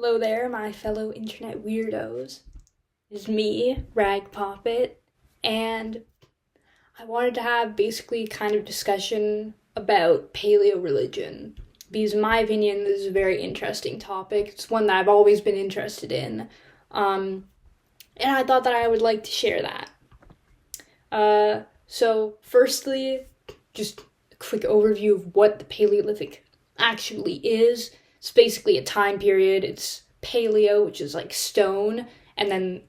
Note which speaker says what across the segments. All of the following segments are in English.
Speaker 1: Hello there, my fellow internet weirdos. It's me, Rag Poppet, and I wanted to have basically kind of discussion about paleo religion. Because in my opinion, this is a very interesting topic. It's one that I've always been interested in. And I thought that I would like to share that. So firstly, just a quick overview of what the Paleolithic actually is. It's basically a time period. It's paleo, which is like stone, and then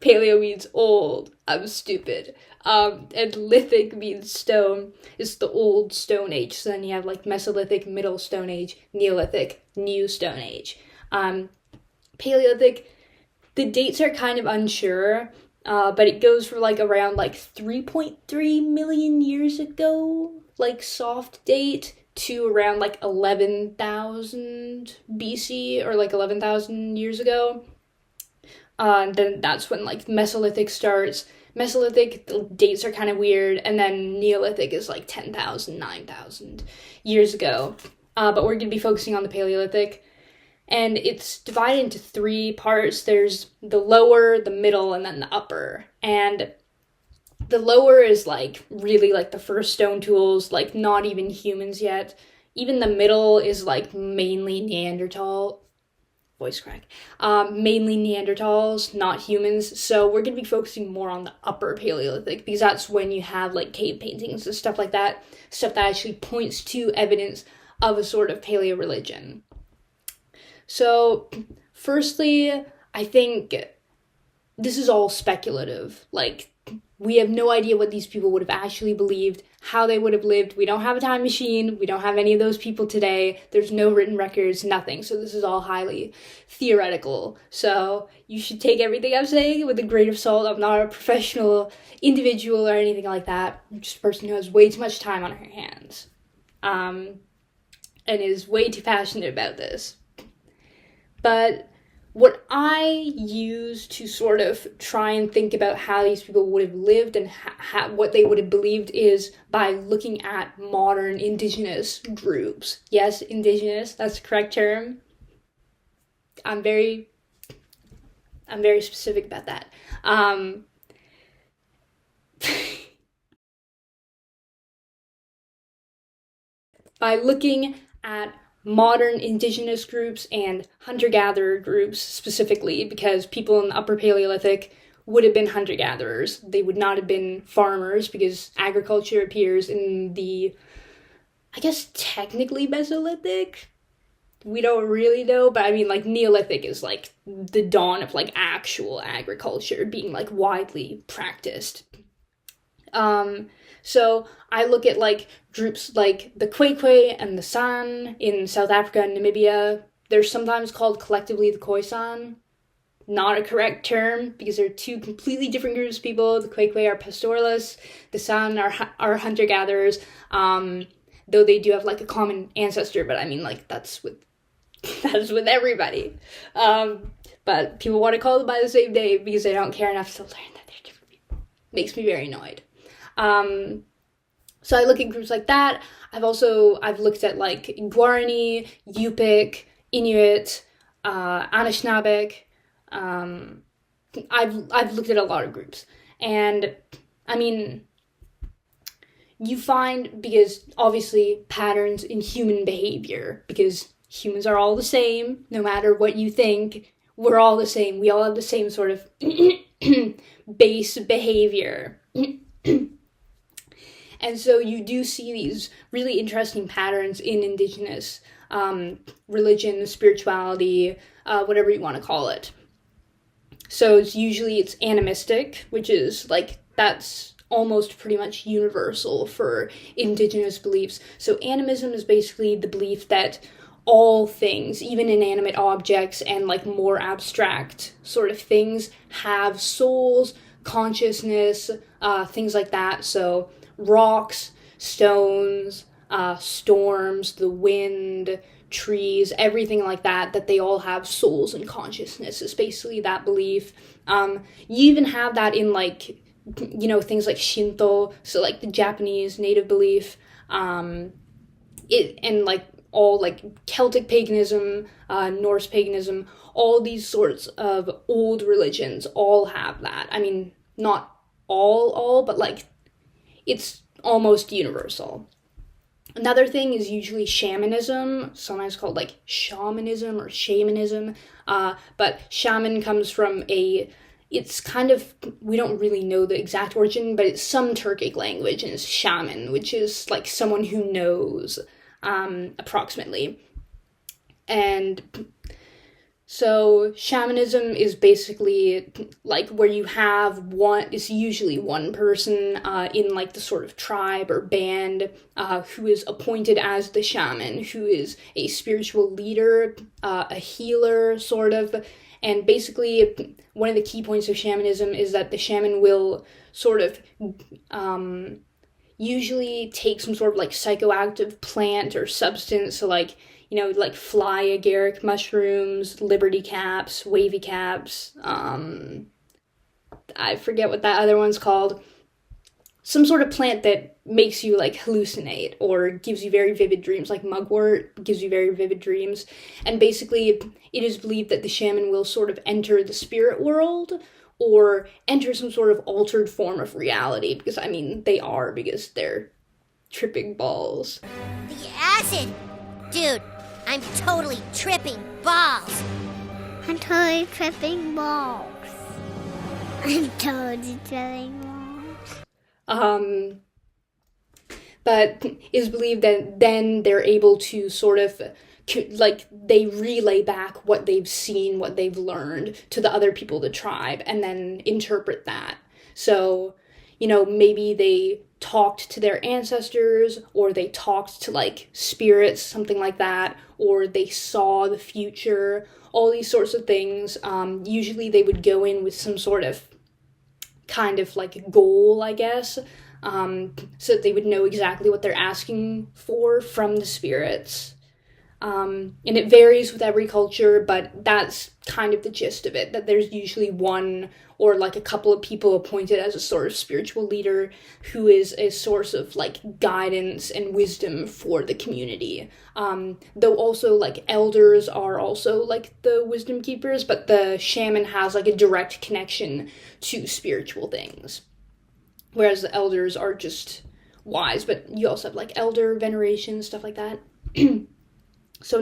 Speaker 1: paleo means old. I'm stupid. And lithic means stone. It's the old Stone Age. So then you have like Mesolithic, Middle Stone Age, Neolithic, New Stone Age. Paleolithic, the dates are kind of unsure, but it goes for like around like 3.3 million years ago, like soft date, to around like 11,000 BC or like 11,000 years ago. And then that's when like Mesolithic starts. Mesolithic, the dates are kind of weird, and then Neolithic is like 10,000, 9,000 years ago. But we're going to be focusing on the Paleolithic. And it's divided into three parts. There's the lower, the middle, and then the upper. And the lower is like really like the first stone tools, like not even humans yet. Even the middle is like mainly Neanderthal. Voice crack. Mainly Neanderthals, not humans. So we're going to be focusing more on the upper Paleolithic because that's when you have like cave paintings and stuff like that. Stuff that actually points to evidence of a sort of paleo religion. So, firstly, I think this is all speculative. Like, we have no idea what these people would have actually believed, how they would have lived. We don't have a time machine. We don't have any of those people today. There's no written records, nothing. So this is all highly theoretical. So you should take everything I'm saying with a grain of salt. I'm not a professional individual or anything like that. I'm just a person who has way too much time on her hands. And is way too passionate about this. But what I use to sort of try and think about how these people would have lived and what they would have believed is by looking at modern indigenous groups. Yes, indigenous, that's the correct term. I'm very specific about that. By looking at modern indigenous groups and hunter-gatherer groups specifically, because people in the upper Paleolithic would have been hunter-gatherers. They would not have been farmers because agriculture appears in the, I guess, technically Mesolithic. We don't really know, but I mean, like, Neolithic is like the dawn of like actual agriculture being like widely practiced. So I look at like groups like the Kwekwe and the San in South Africa and Namibia. They're sometimes called collectively the Khoisan. Not a correct term because they're two completely different groups of people. The Kwekwe are pastoralists. The San are hunter-gatherers. Though they do have like a common ancestor, but I mean like that's with everybody. But people want to call them by the same name because they don't care enough to learn that they're different people. Makes me very annoyed. So I look at groups like that. I've looked at like Guarani, Yupik, Inuit, Anishinaabeg. I've looked at a lot of groups, and I mean, you find, because obviously patterns in human behavior, because humans are all the same, no matter what you think, we're all the same. We all have the same sort of base behavior. And so you do see these really interesting patterns in indigenous religion, spirituality, whatever you want to call it. So it's animistic, which is like, that's almost pretty much universal for indigenous beliefs. So animism is basically the belief that all things, even inanimate objects and like more abstract sort of things, have souls, consciousness, things like that. So rocks, stones, storms, the wind, trees, everything like that they all have souls and consciousness is basically that belief. You even have that in like, things like Shinto, so like the Japanese native belief. And like all like Celtic paganism, Norse paganism, all these sorts of old religions all have that. I mean, not all, but like it's almost universal. Another thing is usually shamanism, sometimes called like shamanism or shamanism. But shaman comes from it's kind of, we don't really know the exact origin, but it's some Turkic language, and it's shaman, which is like someone who knows, approximately. And so shamanism is basically like where you have it's usually one person in like the sort of tribe or band who is appointed as the shaman, who is a spiritual leader, a healer, sort of. And basically, one of the key points of shamanism is that the shaman will sort of usually take some sort of like psychoactive plant or substance, so like, like fly agaric mushrooms, liberty caps, wavy caps, I forget what that other one's called. Some sort of plant that makes you like hallucinate or gives you very vivid dreams, like mugwort gives you very vivid dreams. And basically, it is believed that the shaman will sort of enter the spirit world or enter some sort of altered form of reality, because I mean, because they're tripping balls.
Speaker 2: The acid! Dude, I'm totally tripping balls.
Speaker 3: I'm totally tripping balls. I'm totally tripping balls.
Speaker 1: But it is believed that then they're able to sort of, like, they relay back what they've seen, what they've learned to the other people of the tribe, and then interpret that. So, maybe they talked to their ancestors, or they talked to, like, spirits, something like that, or they saw the future, all these sorts of things. Usually they would go in with some sort of kind of, like, goal, I guess, so that they would know exactly what they're asking for from the spirits. And it varies with every culture, but that's kind of the gist of it, that there's usually one or like a couple of people appointed as a sort of spiritual leader who is a source of like guidance and wisdom for the community. Though also like elders are also like the wisdom keepers, but the shaman has like a direct connection to spiritual things, whereas the elders are just wise, but you also have like elder veneration, stuff like that. So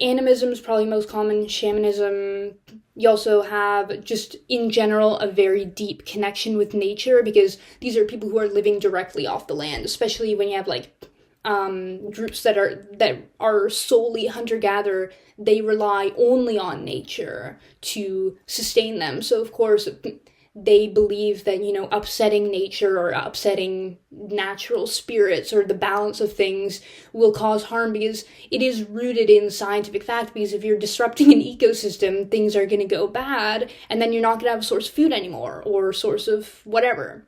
Speaker 1: animism is probably most common, shamanism. You also have, just in general, a very deep connection with nature, because these are people who are living directly off the land, especially when you have like groups that are solely hunter-gatherer. They rely only on nature to sustain them. So of course they believe that, upsetting nature or upsetting natural spirits or the balance of things will cause harm, because it is rooted in scientific fact, because if you're disrupting an ecosystem, things are going to go bad, and then you're not going to have a source of food anymore, or a source of whatever.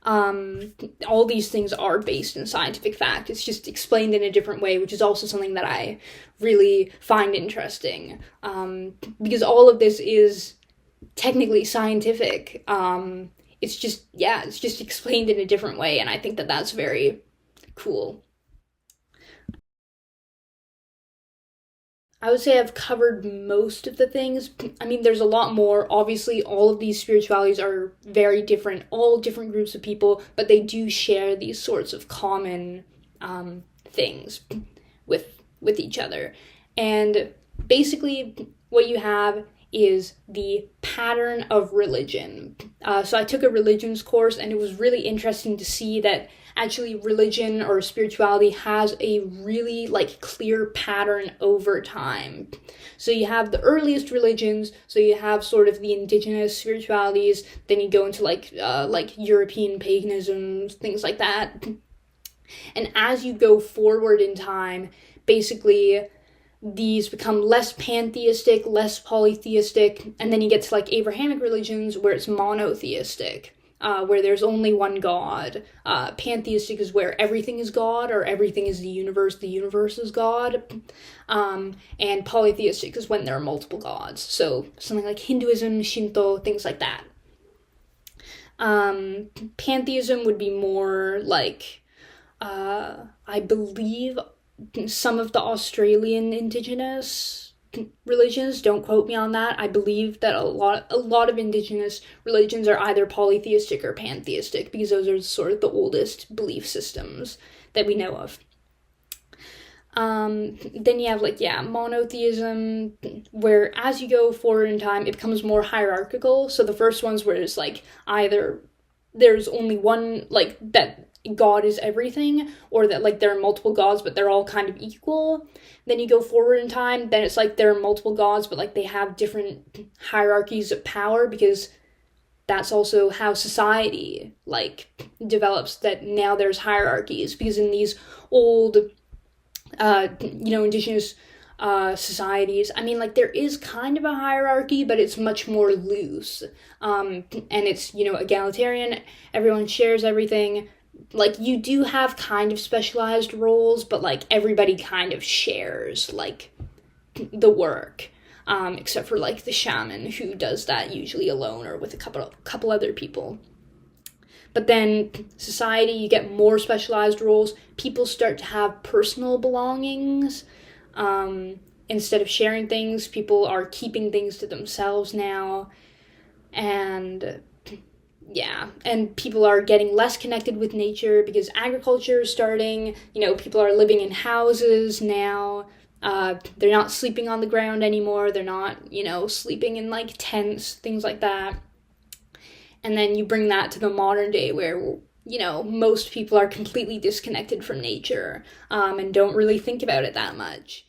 Speaker 1: All these things are based in scientific fact. It's just explained in a different way, which is also something that I really find interesting, because all of this is technically scientific. It's just explained in a different way, and I think that that's very cool. I would say I've covered most of the things. I mean, there's a lot more. Obviously, all of these spiritualities are very different, all different groups of people, but they do share these sorts of common things with each other. And basically, what you have is the pattern of religion. So I took a religions course, and it was really interesting to see that actually religion or spirituality has a really like clear pattern over time. So you have the earliest religions, so you have sort of the indigenous spiritualities, then you go into like European paganism, things like that. And as you go forward in time, basically these become less pantheistic, less polytheistic, and then you get to like Abrahamic religions where it's monotheistic, where there's only one God. Pantheistic is where everything is God, or everything is the universe is God. And polytheistic is when there are multiple gods. So something like Hinduism, Shinto, things like that. Pantheism would be more like I believe some of the Australian indigenous religions, don't quote me on that. I believe that a lot of indigenous religions are either polytheistic or pantheistic, because those are sort of the oldest belief systems that we know of. Then you have monotheism, where as you go forward in time, it becomes more hierarchical. So the first ones where it's like either there's only one, like that God is everything, or that like there are multiple gods but they're all kind of equal. Then you go forward in time, then it's like there are multiple gods but like they have different hierarchies of power, because that's also how society like develops, that now there's hierarchies, because in these old indigenous societies, I mean, like, there is kind of a hierarchy, but it's much more loose, and it's, egalitarian, everyone shares everything. Like, you do have kind of specialized roles, but like everybody kind of shares like the work, except for like the shaman, who does that usually alone or with a couple other people. But then society, you get more specialized roles. People start to have personal belongings. Instead of sharing things, people are keeping things to themselves now. And yeah, and people are getting less connected with nature because agriculture is starting. People are living in houses now. They're not sleeping on the ground anymore. They're not, sleeping in like tents, things like that. And then you bring that to the modern day where, most people are completely disconnected from nature, and don't really think about it that much.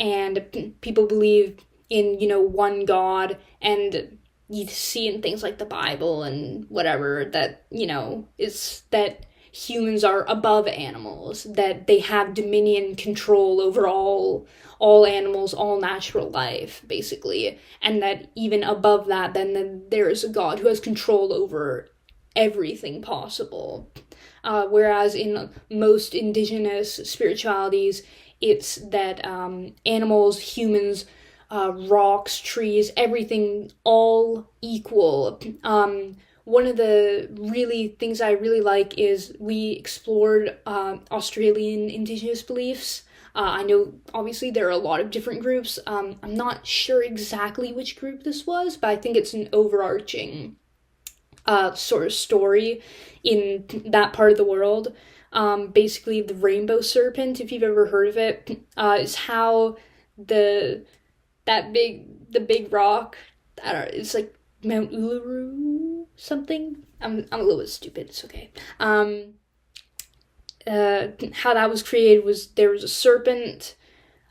Speaker 1: And people believe in, one God, and you see in things like the Bible and whatever that, it's that humans are above animals, that they have dominion, control over all animals, all natural life, basically, and that even above that, then there is a God who has control over everything possible. Whereas in most indigenous spiritualities, it's that animals, humans, rocks, trees, everything, all equal. One of the things I really like is we explored Australian Indigenous beliefs. I know, obviously, there are a lot of different groups. I'm not sure exactly which group this was, but I think it's an overarching sort of story in that part of the world. Basically, the rainbow serpent, if you've ever heard of it, is how the big rock, I don't know, it's like Mount Uluru something. I'm a little bit stupid, it's okay. How that was created was there was a serpent.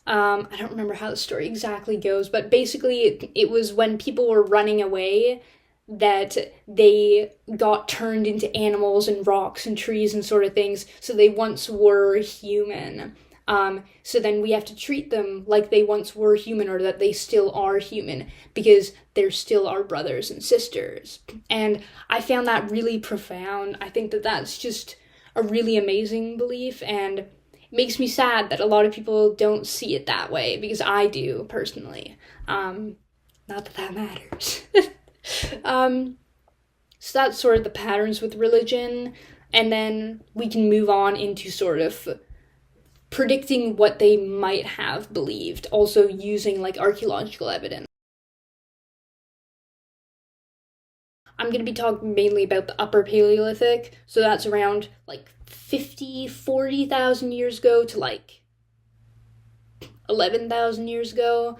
Speaker 1: I don't remember how the story exactly goes, but basically it was when people were running away that they got turned into animals and rocks and trees and sort of things, so they once were human. So then we have to treat them like they once were human, or that they still are human, because they're still our brothers and sisters. And I found that really profound. I think that that's just a really amazing belief, and it makes me sad that a lot of people don't see it that way, because I do, personally. Not that matters. So that's sort of the patterns with religion, and then we can move on into sort of predicting what they might have believed, also using like archaeological evidence. I'm going to be talking mainly about the Upper Paleolithic, so that's around like 40,000 years ago to like 11,000 years ago.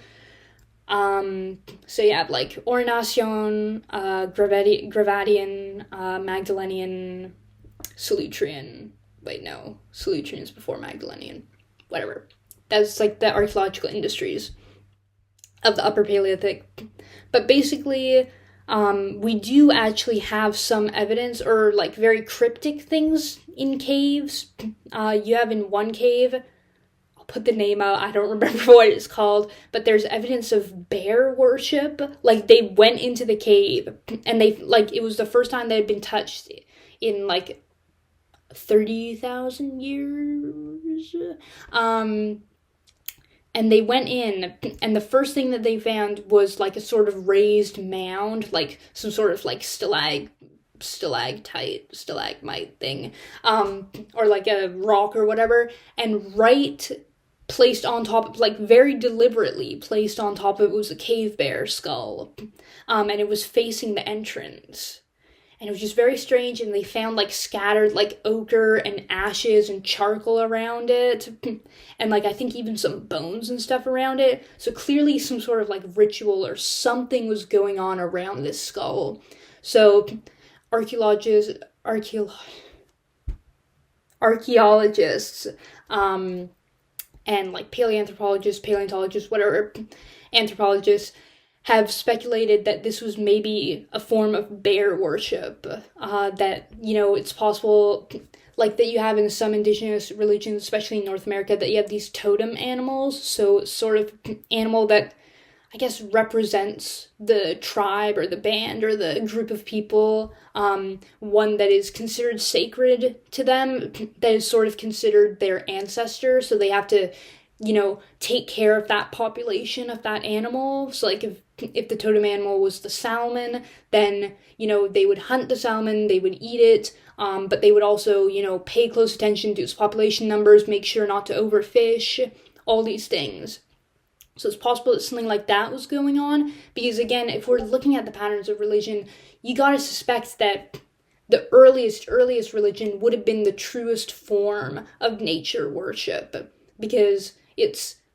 Speaker 1: So you have like Ornation, Gravettian, Magdalenian, Solutrean. Wait, no, Solutrean is before Magdalenian. Whatever. That's like the archaeological industries of the Upper Paleolithic. But basically, we do actually have some evidence, or like very cryptic things in caves. You have in one cave, I'll put the name out, I don't remember what it's called, but there's evidence of bear worship. Like, they went into the cave, and they, like, it was the first time they had been touched in like 30,000 years. And they went in, and the first thing that they found was like a sort of raised mound, like some sort of like stalagmite thing, or like a rock or whatever, and placed on top, like very deliberately placed on top of it, was a cave bear skull, and it was facing the entrance. And it was just very strange, and they found like scattered like ochre and ashes and charcoal around it, and like I think even some bones and stuff around it. So clearly some sort of like ritual or something was going on around this skull. So archaeologists, and like paleontologists, whatever, anthropologists, have speculated that this was maybe a form of bear worship, that, it's possible, like that you have in some indigenous religions, especially in North America, that you have these totem animals, so sort of animal that, I guess, represents the tribe or the band or the group of people, one that is considered sacred to them, that is sort of considered their ancestor, so they have to, take care of that population of that animal. So like if the totem animal was the salmon, then, they would hunt the salmon, they would eat it, but they would also, pay close attention to its population numbers, make sure not to overfish, all these things. So it's possible that something like that was going on, because again, if we're looking at the patterns of religion, you gotta suspect that the earliest religion would have been the truest form of nature worship, because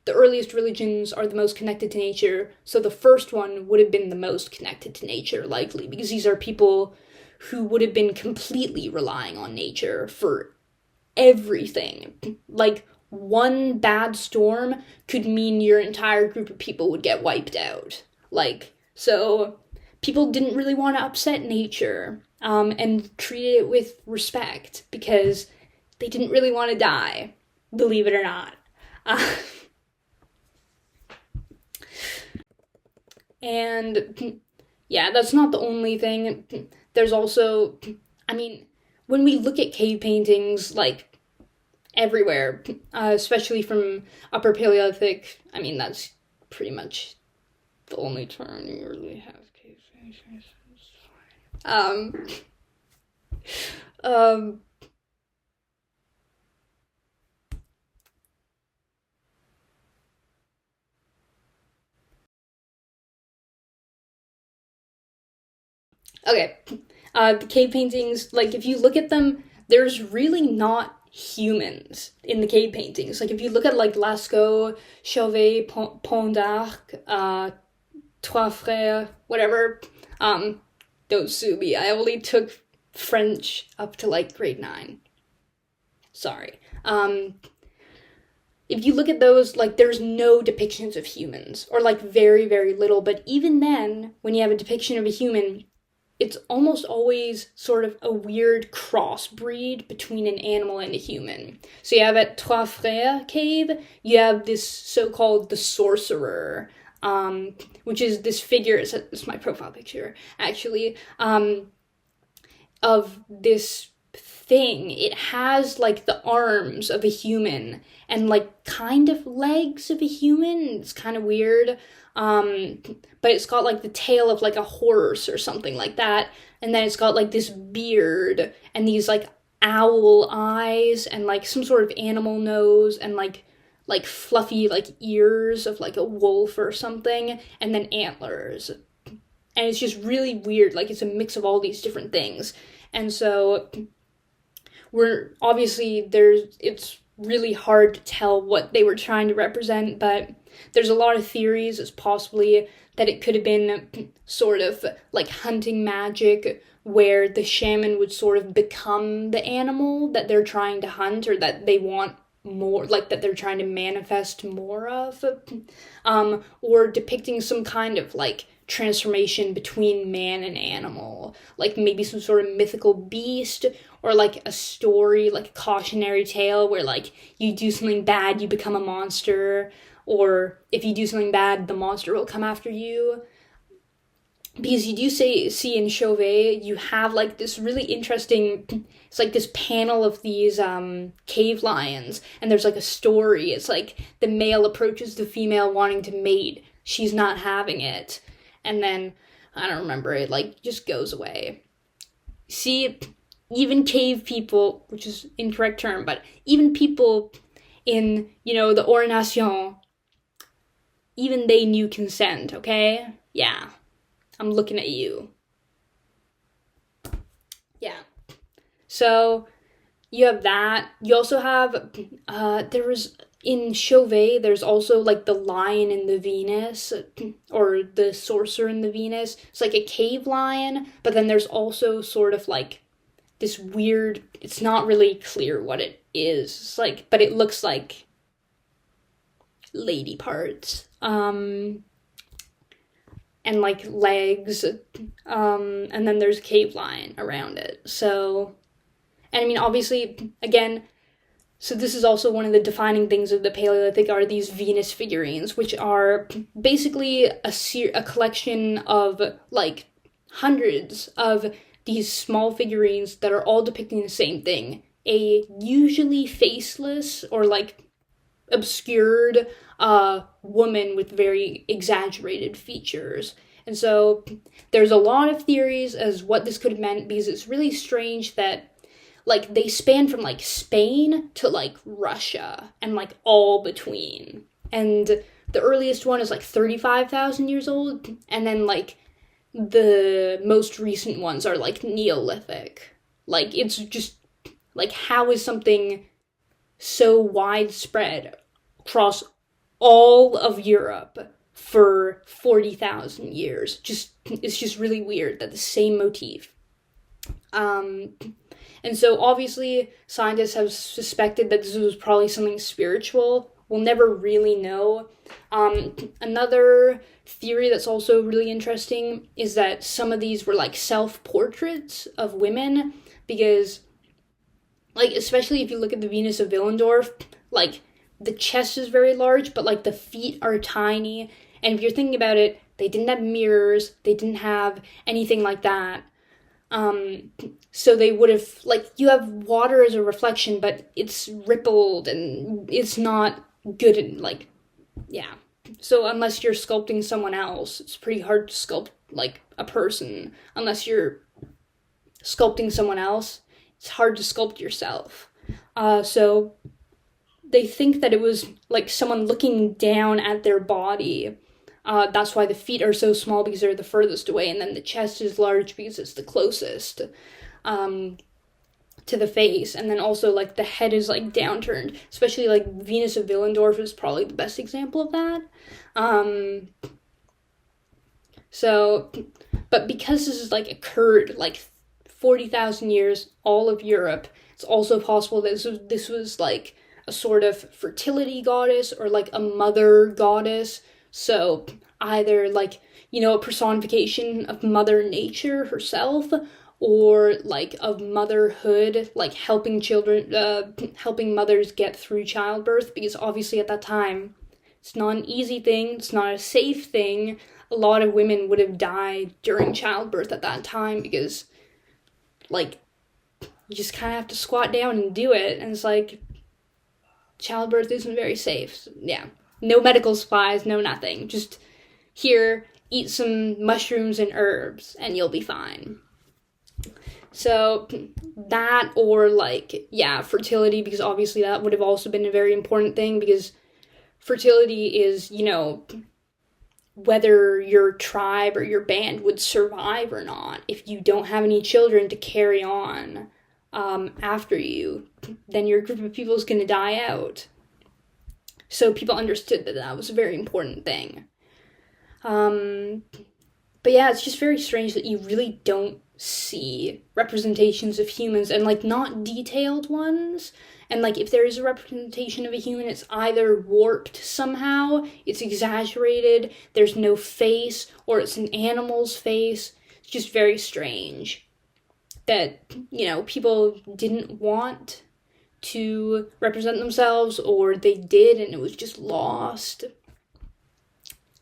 Speaker 1: the earliest religions are the most connected to nature, so the first one would have been the most connected to nature, likely, because these are people who would have been completely relying on nature for everything. Like, one bad storm could mean your entire group of people would get wiped out. Like, so people didn't really want to upset nature, and treated it with respect, because they didn't really want to die, believe it or not. And yeah, that's not the only thing. There's also, when we look at cave paintings, like, everywhere, especially from Upper Paleolithic, that's pretty much the only term you really have. Cave paintings. Okay, the cave paintings, like, if you look at them, there's really not humans in the cave paintings. Like, if you look at, like, Lascaux, Chauvet, Pont d'Arc, Trois Frères, whatever, don't sue me, I only took French up to, like, grade 9. Sorry. If you look at those, like, there's no depictions of humans, or, like, very, very little, but even then, when you have a depiction of a human, it's almost always sort of a weird crossbreed between an animal and a human. So you have at Trois Frères cave, you have this so-called the sorcerer, which is this figure, it's my profile picture, actually, of this thing. It has, like, the arms of a human and, like, kind of legs of a human. It's kind of weird. But it's got, like, the tail of, like, a horse or something like that, and then it's got, like, this beard, and these, like, owl eyes, and, like, some sort of animal nose, and, like fluffy, like, ears of, like, a wolf or something, and then antlers. And it's just really weird, like, it's a mix of all these different things. And so, it's really hard to tell what they were trying to represent, but there's a lot of theories as possibly that it could have been sort of like hunting magic, where the shaman would sort of become the animal that they're trying to hunt, or that they want more, like, that they're trying to manifest more of, or depicting some kind of, like, transformation between man and animal, like maybe some sort of mythical beast, or like a story, like a cautionary tale where, like, you do something bad, you become a monster, or if you do something bad, the monster will come after you. Because you do see in Chauvet, you have, like, this really interesting, it's like this panel of these cave lions, and there's, like, a story. It's like the male approaches the female wanting to mate, she's not having it, and then, I don't remember, it, like, just goes away. see, even cave people, which is incorrect term, but even people in, the Ornation, even they knew consent, okay? Yeah. I'm looking at you. Yeah. So, you have that. You also have, in Chauvet, there's also, like, the lion in the Venus, or the sorcerer in the Venus. It's like a cave lion, but then there's also sort of, like, this weird, it's not really clear what it is. It's like, but it looks like lady parts. And like legs. And then there's a cave lion around it. So, and I mean, obviously, again, so this is also one of the defining things of the Paleolithic are these Venus figurines, which are basically a collection of like hundreds of these small figurines that are all depicting the same thing. A usually faceless or like obscured woman with very exaggerated features. And so there's a lot of theories as what this could have meant, because it's really strange that like they span from like Spain to like Russia and like all between. And the earliest one is like 35,000 years old, and then like the most recent ones are like Neolithic. Like it's just like, how is something so widespread across all of Europe for 40,000 years? It's just really weird that the same motif. And so obviously scientists have suspected that this was probably something spiritual. We'll never really know. Another theory that's also really interesting is that some of these were like self-portraits of women, because like, especially if you look at the Venus of Willendorf, like, the chest is very large, but, like, the feet are tiny. And if you're thinking about it, they didn't have mirrors, they didn't have anything like that. So they would have, like, you have water as a reflection, but it's rippled, and it's not good, and, like, yeah. So unless you're sculpting someone else, it's pretty hard to sculpt, like, a person. Unless you're sculpting someone else, it's hard to sculpt yourself. So they think that it was like someone looking down at their body. That's why the feet are so small, because they're the furthest away, and then the chest is large because it's the closest to the face. And then also like the head is like downturned, especially like Venus of Willendorf is probably the best example of that. But because this is like occurred like 40,000 years, all of Europe, it's also possible that this was like a sort of fertility goddess or like a mother goddess. So either like, a personification of Mother Nature herself, or like of motherhood, like helping mothers get through childbirth, because obviously at that time, it's not an easy thing, it's not a safe thing. A lot of women would have died during childbirth at that time, because like, you just kind of have to squat down and do it, and it's like, childbirth isn't very safe. So, yeah, no medical supplies, no nothing. Just here, eat some mushrooms and herbs, and you'll be fine. So that, or like, yeah, fertility, because obviously that would have also been a very important thing, because fertility is, whether your tribe or your band would survive or not. If you don't have any children to carry on after you, then your group of people is going to die out. So people understood that was a very important thing. But yeah, it's just very strange that you really don't see representations of humans, and like not detailed ones. And like if there is a representation of a human, it's either warped somehow, it's exaggerated, there's no face, or it's an animal's face. It's just very strange that, people didn't want to represent themselves, or they did and it was just lost.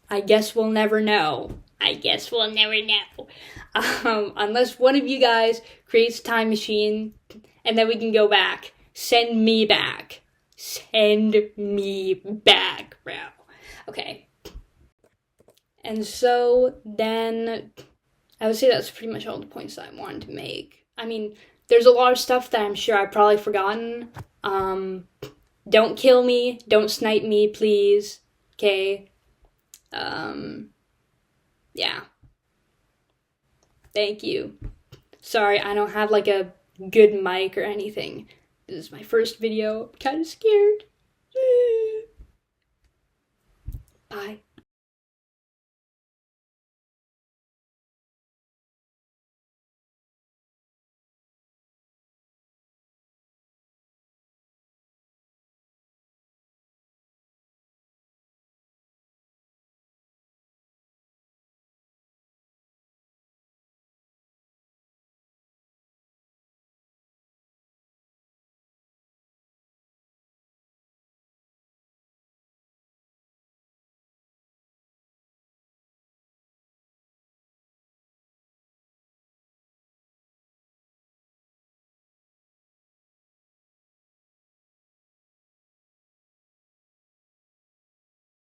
Speaker 1: I guess we'll never know. Unless one of you guys creates a time machine, and then we can go back. Send me back, bro. Okay. And so then, I would say that's pretty much all the points that I wanted to make. I mean, there's a lot of stuff that I'm sure I've probably forgotten. Don't kill me. Don't snipe me, please. Okay. Yeah. Thank you. Sorry, I don't have like a good mic or anything. This is my first video. I'm kind of scared.